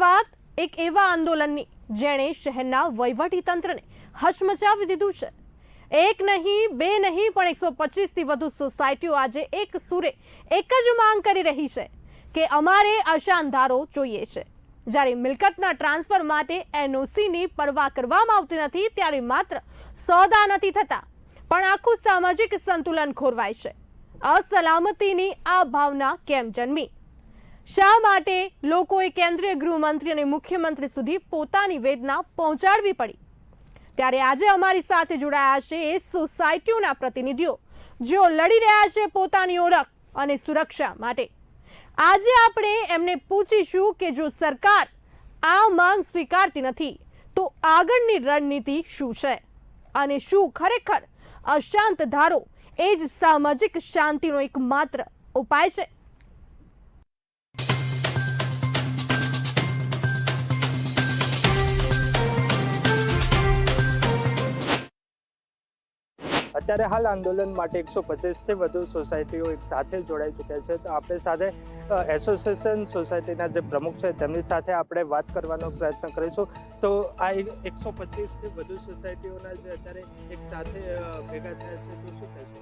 વાત એક એવા આંદોલનની જેણે શહેરના વહીવટીતંત્રને હચમચાવી દીધું છે। એક નહીં બે નહીં પણ 125થી વધુ સોસાયટીઓ આજે એક સુરે એક જ માંગ કરી રહી છે કે અમારે અશાનધારો જોઈએ છે। જ્યારે મિલકતના ટ્રાન્સફર માટે એનઓસીની પરવા કરવામાં આવતી નથી ત્યારે માત્ર સોદા નથી થતા પણ આખું સામાજિક સંતુલન ખોરવાય છે। અસલામતીની આ ભાવના કેમ જન્મી? શા માટે લોકોએ કેન્દ્રીય ગૃહમંત્રી અને મુખ્યમંત્રી સુધી પોતાની વેદના પહોંચાડવી પડી? ત્યારે આજે અમારી સાથે જોડાયા છે એ સોસાયટીઓના પ્રતિનિધિઓ જેઓ લડી રહ્યા છે પોતાની ઓળખ અને સુરક્ષા માટે। આજે આપણે એમને પૂછીશું કે જો સરકાર આ માંગ સ્વીકારતી નથી તો આગળની રણનીતિ શું છે અને શું ખરેખર અશાંત ધારો એ જ સામાજિક શાંતિનો એક માત્ર ઉપાય છે? અત્યારે હાલ આંદોલન માટે 125થી વધુ સોસાયટીઓ એક સાથે જોડાઈ ચૂક્યા છે। તો આપણે સાથે એસોસિએશન સોસાયટીના જે પ્રમુખ છે તેમની સાથે આપણે વાત કરવાનો પ્રયત્ન કરીશું। તો આ 125થી વધુ સોસાયટીઓના જે અત્યારે એક સાથે ભેગા થયા છે તો શું કહેશો?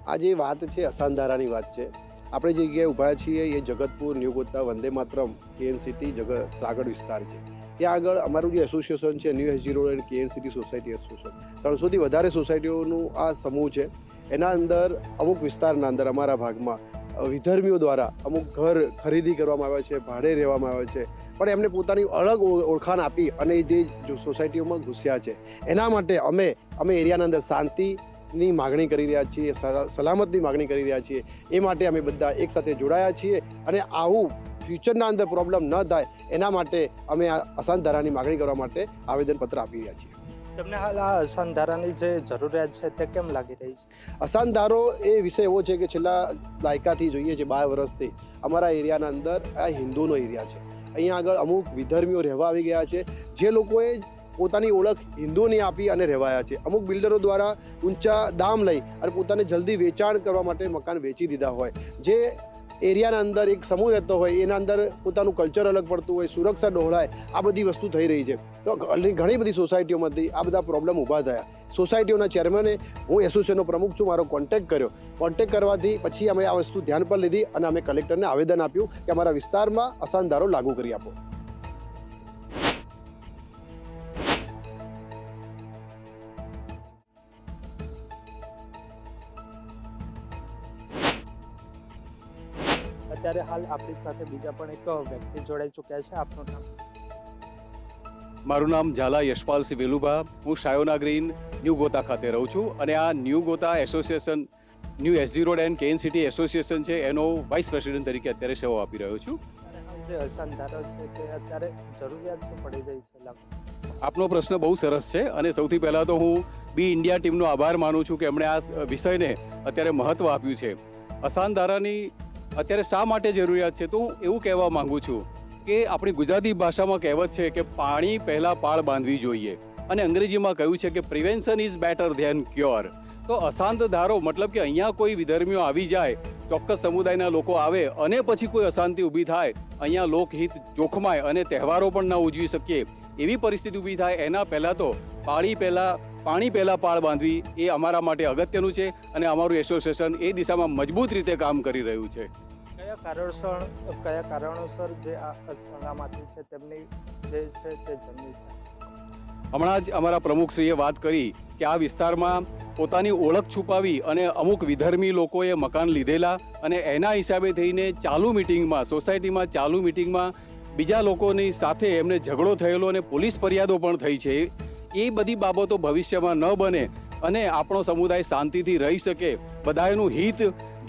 આ જે વાત છે અસાનધારાની વાત છે। આપણે જે જગ્યાએ ઊભા છીએ એ Jagatpur, new Gota, Vande Mataram, KN city, Tragad વિસ્તાર છે। ત્યાં આગળ અમારું જે એસોસિએશન છે new SG road and KN city society association 300થી વધારે સોસાયટીઓનું આ સમૂહ છે। એના અંદર અમુક વિસ્તારના અંદર અમારા ભાગમાં વિધર્મીઓ દ્વારા અમુક ઘર ખરીદી કરવામાં આવ્યા છે, ભાડે રહેવામાં આવ્યા છે, પણ એમને પોતાની અલગ ઓળખાણ આપી અને જે સોસાયટીઓમાં ઘૂસ્યા છે એના માટે અમે એરિયાના અંદર શાંતિની માગણી કરી રહ્યા છીએ, સલામતની માગણી કરી રહ્યા છીએ। એ માટે અમે બધા એક સાથે જોડાયા છીએ અને આવું ફ્યુચરના અંદર પ્રોબ્લેમ ન થાય એના માટે અમે આ અસાનધારાની માગણી કરવા માટે આવેદનપત્ર આપી રહ્યા છીએ। તમને હાલ આ અસાનધારાની જે જરૂરિયાત છે તે કેમ લાગી રહી છે? અસાનધારો એ વિષય એવો છે કે છેલ્લા દાયકાથી જોઈએ છે 12 વર્ષથી અમારા એરિયાના અંદર આ હિન્દુનો એરિયા છે। અહીંયા આગળ અમુક વિધર્મીઓ રહેવા આવી ગયા છે જે લોકોએ પોતાની ઓળખ હિન્દુની આપી અને રહેવાયા છે। અમુક બિલ્ડરો દ્વારા ઊંચા દામ લઈ અને પોતાને જલ્દી વેચાણ કરવા માટે મકાન વેચી દીધા હોય। જે એરિયાના અંદર એક સમૂહ રહેતો હોય એના અંદર પોતાનું કલ્ચર અલગ પડતું હોય, સુરક્ષા ડહોળાય, આ બધી વસ્તુ થઈ રહી છે। તો ઘણી બધી સોસાયટીઓમાંથી આ બધા પ્રોબ્લેમ ઊભા થયા। સોસાયટીઓના ચેરમેને હું એસોસિએશનનો પ્રમુખ છું, મારો કોન્ટેક્ટ કર્યો। કોન્ટેક્ટ કરવાથી પછી અમે આ વસ્તુ ધ્યાન પર લીધી અને અમે કલેક્ટરને આવેદન આપ્યું કે અમારા વિસ્તારમાં અસાનધારો લાગુ કરી આપો। અત્યારે હાલ આપણી સાથે બીજા પણ એક વ્યક્તિ જોડાઈ ચૂક્યા છે। આપનું નામ? મારું નામ ઝાલા યશપાલસિંહ વેલુભા। હું શાયોના ગ્રીન ન્યૂ ગોતા ખાતે રહું છું અને આ new Gota association new SG road and KN city association છે એનો વાઇસ પ્રેસિડેન્ટ તરીકે અત્યારે સેવા આપી રહ્યો છું। જે અસાનધારો છે તે અત્યારે જરૂરિયાત શું પડી રહી છે લાગુ? આપનો પ્રશ્ન બહુ સરસ છે અને સૌથી પહેલાં તો હું બી ઇન્ડિયા ટીમનો આભાર માનું છું કે એમણે આ વિષયને અત્યારે મહત્ત્વ આપ્યું છે। અસાનધારાની અત્યારે શા માટે જરૂરિયાત છે તો હું એવું કહેવા માંગુ છું કે આપણી ગુજરાતી ભાષામાં કહેવત છે કે પાણી પહેલાં પાળ બાંધવી જોઈએ અને અંગ્રેજીમાં કહ્યું છે કે prevention is better than cure. તો અશાંત ધારો મતલબ કે અહીંયા કોઈ વિધર્મીઓ આવી જાય, ચોક્કસ સમુદાયના લોકો આવે અને પછી કોઈ અશાંતિ ઊભી થાય, અહીંયા લોકહિત જોખમાય અને તહેવારો પણ ન ઉજવી શકીએ એવી પરિસ્થિતિ ઊભી થાય એના પહેલાં તો પાણી પહેલાં પાળ બાંધવી એ અમારા માટે અગત્યનું છે અને અમારું એસોસિએશન એ દિશામાં મજબૂત રીતે કામ કરી રહ્યું છે। કયા કારણોસર જે આ અસલામતી છે તેમની જે છે તે જન્મી છે? હમણાં જ અમારા પ્રમુખશ્રીએ વાત કરી કે આ વિસ્તારમાં પોતાની ઓળખ છુપાવી અને અમુક વિધર્મી લોકોએ મકાન લીધેલા અને એના હિસાબે થઈને સોસાયટીમાં ચાલુ મિટિંગમાં બીજા લોકોની સાથે એમને ઝઘડો થયેલો અને પોલીસ ફરિયાદો પણ થઈ છે। એ બધી બાબતો ભવિષ્યમાં ન બને અને આપણો સમુદાય શાંતિથી રહી શકે, બધાનું હિત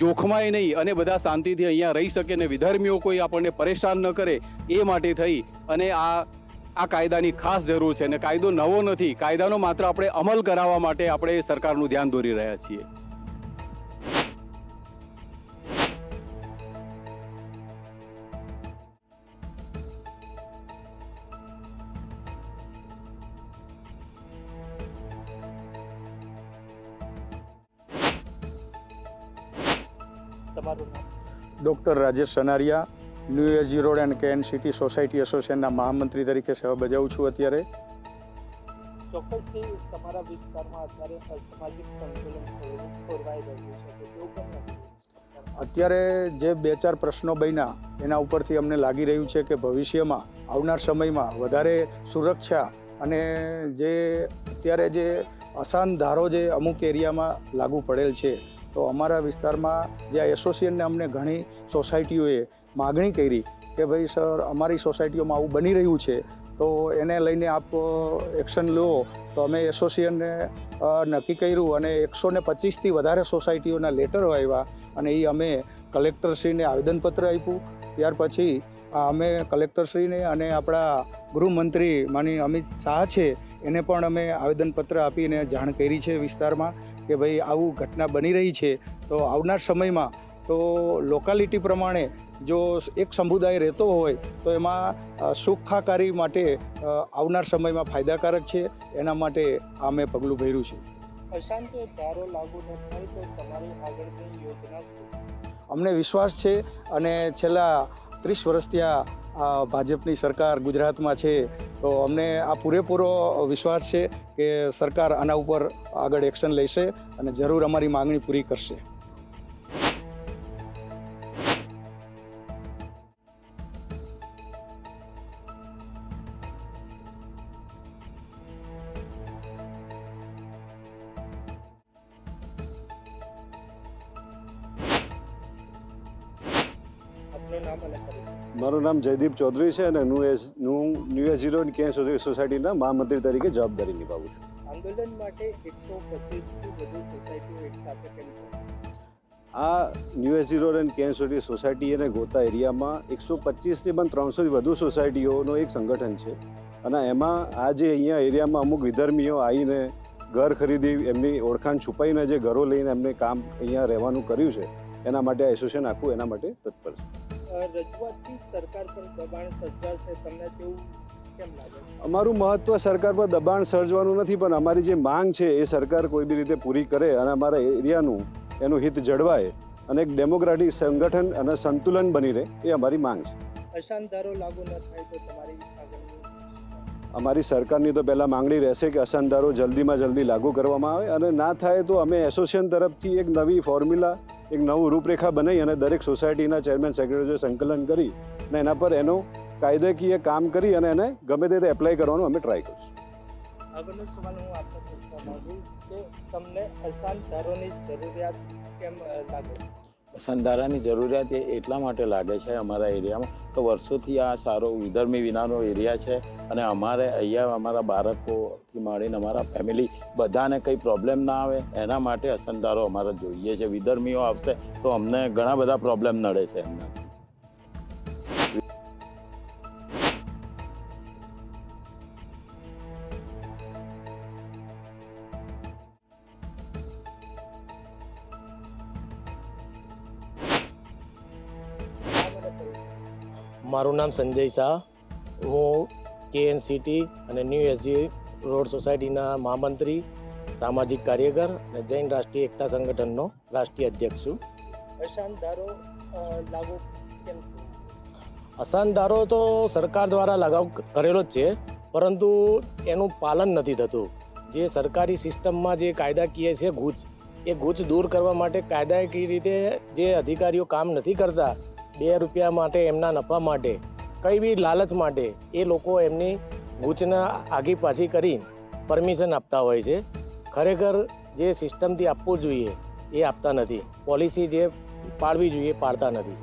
જોખમાય નહીં અને બધા શાંતિથી અહીંયા રહી શકે ને વિધર્મીઓ કોઈ આપણને પરેશાન ન કરે એ માટે થઈ અને આ કાયદાની ખાસ જરૂર છે અને કાયદો નવો નથી, કાયદાનો માત્ર આપણે અમલ કરાવવા માટે આપણે સરકારનું ધ્યાન દોરી રહ્યા છીએ। તમારું નામ? Doctor Rajesh Sanariya, new SG road and KN city society એસોસિએશનના મહામંત્રી તરીકે સેવા બજાવું છું અત્યારે. ચોક્કસથી તમારા વિસ્તારમાં અત્યારે અસામાજિક સંતુલન ખોરવાઈ રહ્યું છે, તો કેવું કેમ લાગી રહ્યું છે? અત્યારે જે 2-4 પ્રશ્નો બન્યા એના ઉપરથી અમને લાગી રહ્યું છે કે ભવિષ્યમાં આવનાર સમયમાં વધારે સુરક્ષા અને જે અત્યારે જે અસાન ધારો જે અમુક એરિયામાં લાગુ પડેલ છે, તો અમારા વિસ્તારમાં જે આ એસોસિએશનને અમને ઘણી સોસાયટીઓએ માગણી કરી કે ભાઈ સર અમારી સોસાયટીઓમાં આવું બની રહ્યું છે, તો એને લઈને આપ એક્શન લો. તો અમે એસોસિએશનને નક્કી કર્યું અને 125થી વધારે સોસાયટીઓના લેટરો આવ્યા અને એ અમે કલેક્ટરશ્રીને આવેદનપત્ર આપ્યું. ત્યાર પછી અમે કલેક્ટરશ્રીને અને આપણા ગૃહમંત્રી માનનીય અમિત શાહ છે એને પણ અમે આવેદનપત્ર આપીને જાણ કરી છે વિસ્તારમાં કે ભાઈ આવું ઘટના બની રહી છે, તો આવનાર સમયમાં તો લોકાલિટી પ્રમાણે જો એક સમુદાય રહેતો હોય તો એમાં સુખાકારી માટે આવનાર સમયમાં ફાયદાકારક છે. એના માટે આ મેં પગલું ભર્યું છે. અશાંત ધારો લાગુ ન થાય તો તમારી આગળની યોજના શું? અમને વિશ્વાસ છે અને છેલ્લા 30 વર્ષથી આ ભાજપની સરકાર ગુજરાતમાં છે, તો અમને આ પૂરેપૂરો વિશ્વાસ છે કે સરકાર આના ઉપર આગળ એક્શન લેશે અને જરૂર અમારી માંગણી પૂરી કરશે. આપનું નામ અને પરિચય. મારું નામ જયદીપ ચૌધરી છે અને ન્યૂ એજી રોડ કેન સોસાયટીના મહામંત્રી તરીકે જવાબદારી નિભાવું છું. આંદોલન માટે 125થી વધુ સોસાયટીઓ એકસાથે કેમ છે? આ new SG road and can society અને ગોતા એરિયામાં 125ની પણ 300થી વધુ સોસાયટીઓનો એક સંગઠન છે અને એમાં આ જે અહીંયા એરિયામાં અમુક વિધર્મીઓ આવીને ઘર ખરીદી એમની ઓળખાણ છુપાઈને જે ઘરો લઈને એમને કામ અહીંયા રહેવાનું કર્યું છે, એના માટે આ એસોસિએશન આખું એના માટે તત્પર છે. રજૂઆતથી સરકાર પર દબાણ સર્જાશે, તમને તેવું કેમ લાગે? અમારું મહત્વ સરકાર પર દબાણ સર્જવાનું નથી, પણ અમારી જે માંગ છે એ સરકાર કોઈ બી રીતે પૂરી કરે અને અમારા એરિયાનું એનું હિત જળવાય અને એક ડેમોક્રેટિક સંગઠન અને સંતુલન બની રહે, એ અમારી માંગ છે. અશાંત ધારો લાગુ ન થાય તો તમારી આગળની અમારી સરકારની તો પહેલાં માંગણી રહેશે કે અશાંત ધારો જલ્દીમાં જલ્દી લાગુ કરવામાં આવે અને ના થાય તો અમે એસોસિએશન તરફથી એક નવી ફોર્મ્યુલા, એક નવું રૂપરેખા બનાવી અને દરેક સોસાયટીના ચેરમેન સેક્રેટરીઓ સંકલન કરી અને એના પર એનો કાયદાકીય કામ કરી અને એને ગમે તે એપ્લાય કરવાનું અમે ટ્રાય કરીશું. આગળનો સવાલ હું આપને પૂછવા માંગીશ કે તમને અશાંત ધારોની જરૂરિયાત કેમ લાગે છે? સંધારાની જરૂરિયાત એટલા માટે લાગે છે અમારા એરિયામાં કે વર્ષોથી આ સારો વિધર્મી વિનાનો એરિયા છે અને અમારે અહીંયા અમારા બાળકોથી માંડીને અમારા ફેમિલી બધાને કંઈ પ્રોબ્લેમ ના આવે એના માટે અસંધારો અમારે જોઈએ છે. વિધર્મીઓ આવશે તો અમને ઘણા બધા પ્રોબ્લેમ નડે છે એમના. મારું નામ સંજય શાહ, હું કેએન સિટી અને ન્યૂ એસજી રોડ સોસાયટીના મહામંત્રી, સામાજિક કાર્યકર અને જૈન રાષ્ટ્રીય એકતા સંગઠનનો રાષ્ટ્રીય અધ્યક્ષ છું. અશાંત ધારો લાગુ કેમ થયો? અશાંત ધારો તો સરકાર દ્વારા લાગુ કરેલો જ છે, પરંતુ એનું પાલન નથી થતું. જે સરકારી સિસ્ટમમાં જે કાયદાકીય છે ગૂંચ, એ ગૂંચ દૂર કરવા માટે કાયદાકીય રીતે જે અધિકારીઓ કામ નથી કરતા, 2 રૂપિયા માટે, એમના નફા માટે, કંઈ બી લાલચ માટે એ લોકો એમની ગૂંચને આગી પાછી કરી પરમિશન આપતા હોય છે. ખરેખર જે સિસ્ટમથી આપવું જોઈએ એ આપતા નથી. પોલિસી જે પાડવી જોઈએ એ પાડતા નથી.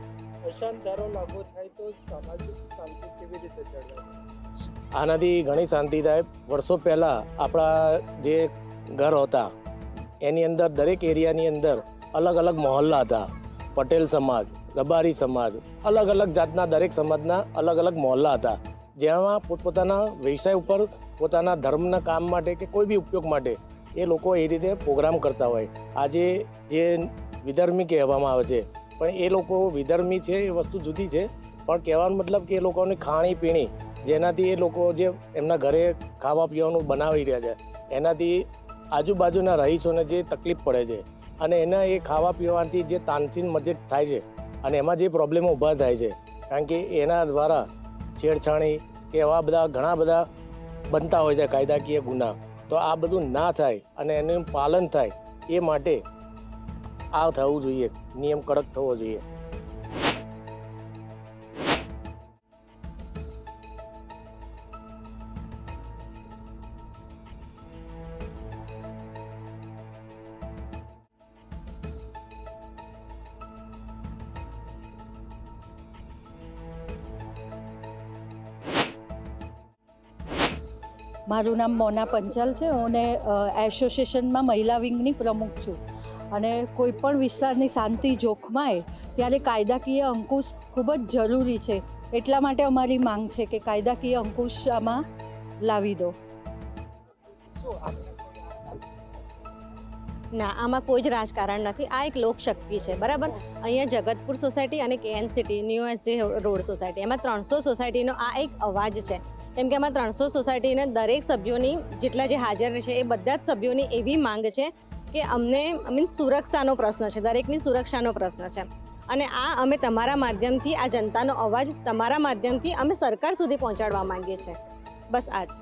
અશાંત ધારો લાગુ થાય તો સામાજિક શાંતિ કેવી રીતે જળવાશે? આનાથી ઘણી શાંતિ થાય. વર્ષો પહેલાં આપણા જે ઘર હતા એની અંદર દરેક એરિયાની અંદર અલગ અલગ મહોલ્લા હતા. પટેલ સમાજ, રબારી સમાજ, અલગ અલગ જાતના દરેક સમાજના અલગ અલગ મહોલ્લા હતા, જેમાં પોતપોતાના વ્યવસાય ઉપર, પોતાના ધર્મના કામ માટે કે કોઈ બી ઉપયોગ માટે એ લોકો એ રીતે પ્રોગ્રામ કરતા હોય. આજે જે વિધર્મી કહેવામાં આવે છે, પણ એ લોકો વિધર્મી છે એ વસ્તુ જુદી છે, પણ કહેવાનો મતલબ કે એ લોકોની ખાણી પીણી, જેનાથી એ લોકો જે એમના ઘરે ખાવા પીવાનું બનાવી રહ્યા છે, એનાથી આજુબાજુના રહીશોને જે તકલીફ પડે છે અને એના એ ખાવા પીવાથી જે તાનસીન મજેક થાય છે અને એમાં જે પ્રોબ્લેમો ઊભા થાય છે, કારણ કે એના દ્વારા છેડછાણી કે એવા બધા ઘણા બધા બનતા હોય છે કાયદાકીય ગુના. તો આ બધું ના થાય અને એનું પાલન થાય એ માટે આ થવું જોઈએ, નિયમ કડક થવો જોઈએ. મારું નામ મોના પંચાલ છે. હું એસોસિએશનમાં મહિલા વિંગની પ્રમુખ છું. અને કોઈ પણ વિસ્તારની શાંતિ જોખમાય ત્યારે કાયદાકીય અંકુશ ખૂબ જ જરૂરી છે. એટલા માટે અમારી માંગ છે કે કાયદાકીય અંકુશ આમાં લાવી દો. ના, આમાં કોઈ જ રાજકારણ નથી. આ એક લોકશક્તિ છે, બરાબર. અહીંયા જગતપુર સોસાયટી અને KN city new SG road society, એમાં 300 સોસાયટીનો આ એક અવાજ છે. કેમ કે આમાં 300 સોસાયટીને દરેક સભ્યોની જેટલા જે હાજર છે એ બધા જ સભ્યોની એવી માંગ છે કે અમને સુરક્ષાનો પ્રશ્ન છે, દરેકની સુરક્ષાનો પ્રશ્ન છે. અને આ અમે તમારા માધ્યમથી, આ જનતાનો અવાજ તમારા માધ્યમથી અમે સરકાર સુધી પહોંચાડવા માંગીએ છીએ. બસ આ જ.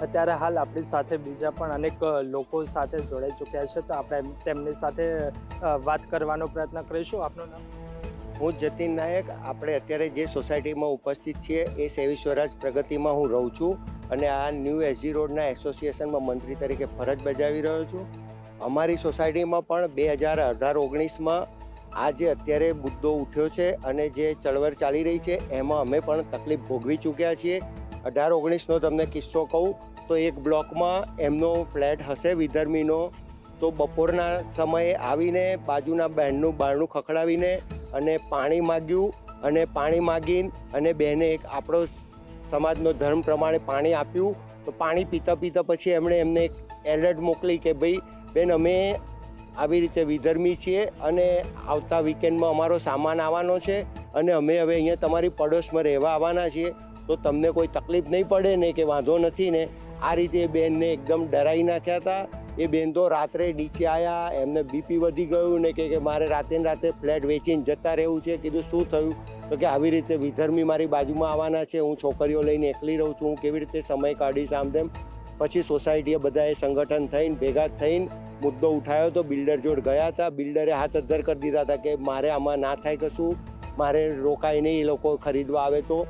અત્યારે હાલ આપણી સાથે બીજા પણ અનેક લોકો સાથે જોડાઈ ચૂક્યા છે, તો આપણે તેમની સાથે વાત કરવાનો પ્રયત્ન કરીશું. આપનું નામ? હું જતીન નાયક. આપણે અત્યારે જે સોસાયટીમાં ઉપસ્થિત છીએ એ સેવી સ્વરાજ પ્રગતિમાં હું રહું છું અને આ ન્યૂ એસજી રોડના એસોસિએશનમાં મંત્રી તરીકે ફરજ બજાવી રહ્યો છું. અમારી સોસાયટીમાં પણ 2018-19માં આ જે અત્યારે મુદ્દો ઉઠ્યો છે અને જે ચળવળ ચાલી રહી છે એમાં અમે પણ તકલીફ ભોગવી ચૂક્યા છીએ. 18-19નો તમને કિસ્સો કહું તો એક બ્લોકમાં એમનો ફ્લેટ હશે વિધર્મીનો, તો બપોરના સમયે આવીને બાજુના બહેનનું બારણું ખખડાવીને અને પાણી માગ્યું અને પાણી માગીને અને બહેને એક આપણો સમાજનો ધર્મ પ્રમાણે પાણી આપ્યું. તો પાણી પીતા પીતા પછી એમણે એમને એક એલર્ટ મોકલી કે ભાઈ બેન, અમે આવી રીતે વિધર્મી છીએ અને આવતા વીકેન્ડમાં અમારો સામાન આવવાનો છે અને અમે હવે અહીંયા તમારી પડોશમાં રહેવા આવવાના છીએ, તો તમને કોઈ તકલીફ નહીં પડે ને, કે વાંધો નથી ને. આ રીતે એ બેનને એકદમ ડરાવી નાખ્યા હતા. એ બેન તો રાત્રે નીચે આવ્યા, એમને બીપી વધી ગયું ને કે મારે રાતે ફ્લેટ વેચીને જતા રહેવું છે. કીધું શું થયું? તો કે આવી રીતે વિધર્મી મારી બાજુમાં આવવાના છે, હું છોકરીઓ લઈને એકલી રહું છું, હું કેવી રીતે સમય કાઢીશ, આમ તેમ. પછી સોસાયટીએ બધાએ સંગઠન થઈને ભેગા થઈને મુદ્દો ઉઠાવ્યો તો બિલ્ડર જોડે ગયા હતા. બિલ્ડરે હાથ અદ્ધર કરી દીધા હતા કે મારે આમાં ના થાય કશું, મારે રોકાય નહીં, એ લોકો ખરીદવા આવે તો.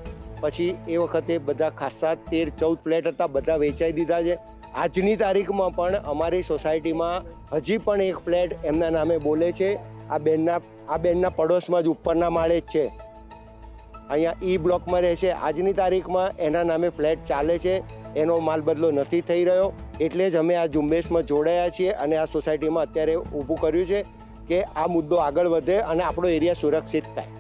પછી એ વખતે બધા ખાસા 13-14 ફ્લેટ હતા, બધા વેચાઈ દીધા છે. આજની તારીખમાં પણ અમારી સોસાયટીમાં હજી પણ એક ફ્લેટ એમના નામે બોલે છે. આ બેનના પડોશમાં જ ઉપરના માળે જ છે, અહીંયા ઈ બ્લોકમાં રહે છે. આજની તારીખમાં એના નામે ફ્લેટ ચાલે છે, એનો માલબદલો નથી થઈ રહ્યો. એટલે જ અમે આ ઝુંબેશમાં જોડાયા છીએ અને આ સોસાયટીમાં અત્યારે ઊભું કર્યું છે કે આ મુદ્દો આગળ વધે અને આપણો એરિયા સુરક્ષિત થાય.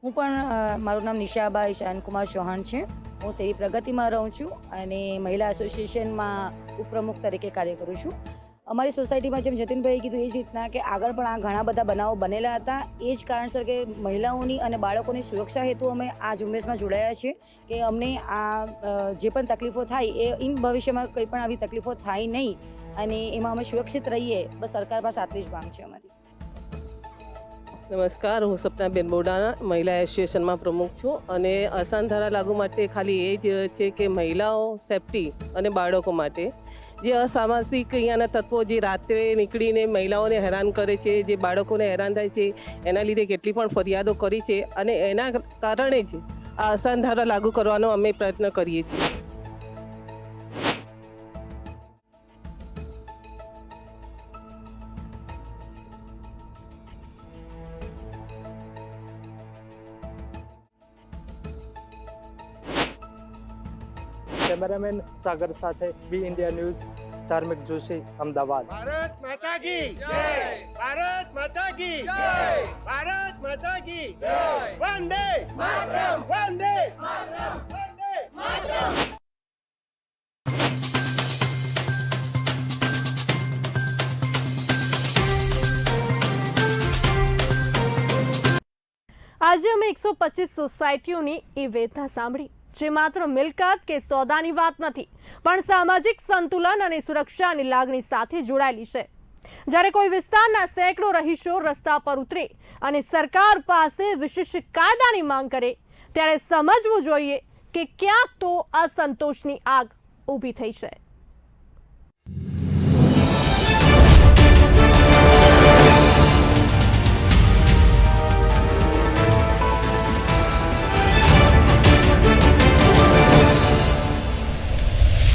હું પણ મારું નામ નિશાબા ઈશાનકુમાર ચૌહાણ છે. હું સેવી પ્રગતિમાં રહું છું અને મહિલા એસોસિએશનમાં ઉપપ્રમુખ તરીકે કાર્ય કરું છું. અમારી સોસાયટીમાં જેમ જતીનભાઈએ કીધું એ જ રીતના કે આગળ પણ આ ઘણા બધા બનાવો બનેલા હતા. એ જ કારણસર કે મહિલાઓની અને બાળકોની સુરક્ષા હેતુ અમે આ ઝુંબેશમાં જોડાયા છીએ કે અમને આ જે પણ તકલીફો થાય એ ઇન ભવિષ્યમાં કંઈ પણ આવી તકલીફો થાય નહીં અને એમાં અમે સુરક્ષિત રહીએ, બસ સરકાર પાસે આટલી જ માંગ છે અમારી. નમસ્કાર, હું સપનાબેન બોડાણા મહિલા એસોસિએશનમાં પ્રમુખ છું અને અસાન ધારા લાગુ માટે ખાલી એ જ છે કે મહિલાઓ સેફટી અને બાળકો માટે જે અસામાજિક અહીંયાના તત્વો જે રાત્રે નીકળીને મહિલાઓને હેરાન કરે છે, જે બાળકોને હેરાન થાય છે, એના લીધે કેટલી પણ ફરિયાદો કરી છે અને એના કારણે જ આ અસાન ધારા લાગુ કરવાનો અમે પ્રયત્ન કરીએ છીએ. કેમેરામેન સાગર સાથે બી ઇન્ડિયા ન્યૂઝ, ધાર્મિક જોશી, અમદાવાદ. ભારત માતા કી જય! ભારત માતા કી જય! ભારત માતા કી જય! વંદે માતરમ! વંદે માતરમ! વંદે માતરમ! આજે અમે 125 સોસાયટીઓની એ વેદના સાંભળી, જે માત્ર મિલકત કે સોદાની વાત નથી, પણ સામાજિક સંતુલન અને સુરક્ષાની લાગણી સાથે જોડાયેલી છે. જ્યારે કોઈ વિસ્તારના સેંકડો રહીશો રસ્તા પર ઉતરે અને સરકાર પાસે વિશેષ કાયદાની માંગ કરે, ત્યારે સમજવું જોઈએ કે ક્યાંક તો અસંતોષની આગ ઊભી થઈ છે.